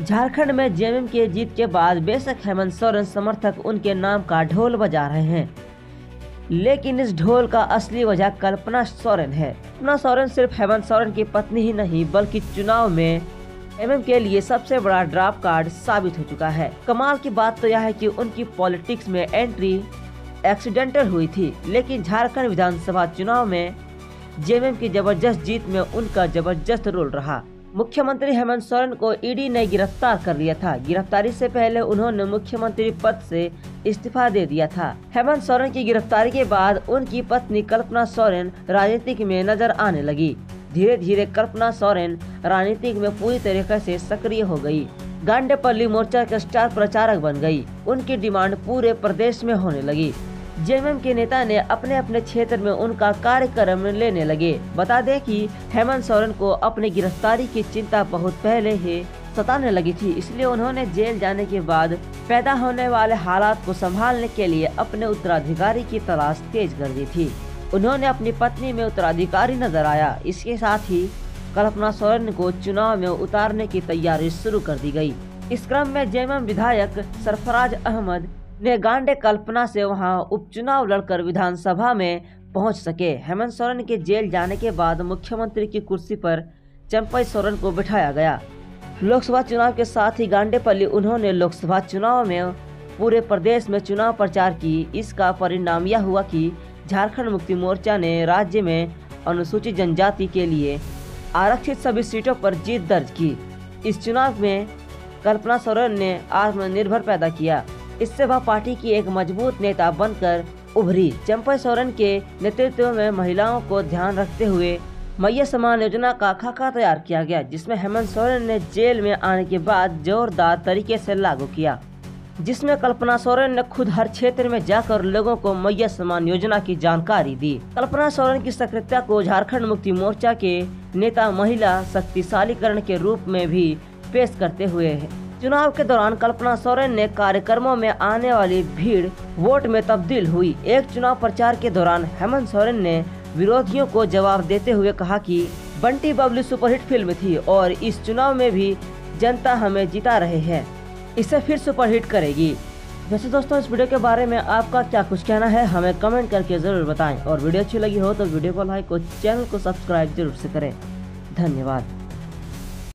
झारखंड में जेएमएम की जीत के बाद बेशक हेमंत सोरेन समर्थक उनके नाम का ढोल बजा रहे हैं, लेकिन इस ढोल का असली वजह कल्पना सोरेन है। कल्पना सोरेन सिर्फ हेमंत सोरेन की पत्नी ही नहीं बल्कि चुनाव में एमएम के लिए सबसे बड़ा ड्रॉप कार्ड साबित हो चुका है। कमाल की बात तो यह है कि उनकी पॉलिटिक्स में एंट्री एक्सीडेंटल हुई थी, लेकिन झारखंड विधानसभा चुनाव में जेएमएम की जबरदस्त जीत में उनका जबरदस्त रोल रहा। मुख्यमंत्री हेमंत सोरेन को ईडी ने गिरफ्तार कर लिया था। गिरफ्तारी से पहले उन्होंने मुख्यमंत्री पद से इस्तीफा दे दिया था। हेमंत सोरेन की गिरफ्तारी के बाद उनकी पत्नी कल्पना सोरेन राजनीति में नजर आने लगी। धीरे धीरे कल्पना सोरेन राजनीति में पूरी तरीके से सक्रिय हो गई। गांडेपल्ली मोर्चा के स्टार प्रचारक बन गई। उनकी डिमांड पूरे प्रदेश में होने लगी। जेएमएम के नेता ने अपने अपने क्षेत्र में उनका कार्यक्रम लेने लगे। बता दें कि हेमंत सोरेन को अपनी गिरफ्तारी की चिंता बहुत पहले ही सताने लगी थी, इसलिए उन्होंने जेल जाने के बाद पैदा होने वाले हालात को संभालने के लिए अपने उत्तराधिकारी की तलाश तेज कर दी थी। उन्होंने अपनी पत्नी में उत्तराधिकारी नजर आया। इसके साथ ही कल्पना सोरेन को चुनाव में उतारने की तैयारी शुरू कर दी गई। इस क्रम में जेएमएम विधायक सरफराज अहमद ने गांडे कल्पना से वहां उपचुनाव लड़कर विधानसभा में पहुंच सके। हेमंत सोरेन के जेल जाने के बाद मुख्यमंत्री की कुर्सी पर चंपई सोरेन को बिठाया गया। लोकसभा चुनाव के साथ ही गांडेपल्ली उन्होंने लोकसभा चुनाव में पूरे प्रदेश में चुनाव प्रचार की। इसका परिणाम यह हुआ कि झारखंड मुक्ति मोर्चा ने राज्य में अनुसूचित जनजाति के लिए आरक्षित सभी सीटों पर जीत दर्ज की। इस चुनाव में कल्पना सोरेन ने आत्मनिर्भर पैदा किया। इससे वह पार्टी की एक मजबूत नेता बनकर उभरी। चंपई सोरेन के नेतृत्व में महिलाओं को ध्यान रखते हुए मैया सम्मान योजना का खाका तैयार किया गया, जिसमें हेमंत सोरेन ने जेल में आने के बाद जोरदार तरीके से लागू किया, जिसमें कल्पना सोरेन ने खुद हर क्षेत्र में जाकर लोगों को मैया सम्मान योजना की जानकारी दी। कल्पना सोरेन की सक्रियता को झारखंड मुक्ति मोर्चा के नेता महिला शक्तिशालीकरण के रूप में भी पेश करते हुए चुनाव के दौरान कल्पना सोरेन ने कार्यक्रमों में आने वाली भीड़ वोट में तब्दील हुई। एक चुनाव प्रचार के दौरान हेमंत सोरेन ने विरोधियों को जवाब देते हुए कहा कि बंटी बबली सुपरहिट फिल्म थी और इस चुनाव में भी जनता हमें जिता रहे हैं, इसे फिर सुपरहिट करेगी। वैसे दोस्तों, इस वीडियो के बारे में आपका क्या कुछ कहना है हमें कमेंट करके जरूर बताएं, और वीडियो अच्छी लगी हो तो वीडियो को लाइक और चैनल को सब्सक्राइब जरूर से करें। धन्यवाद।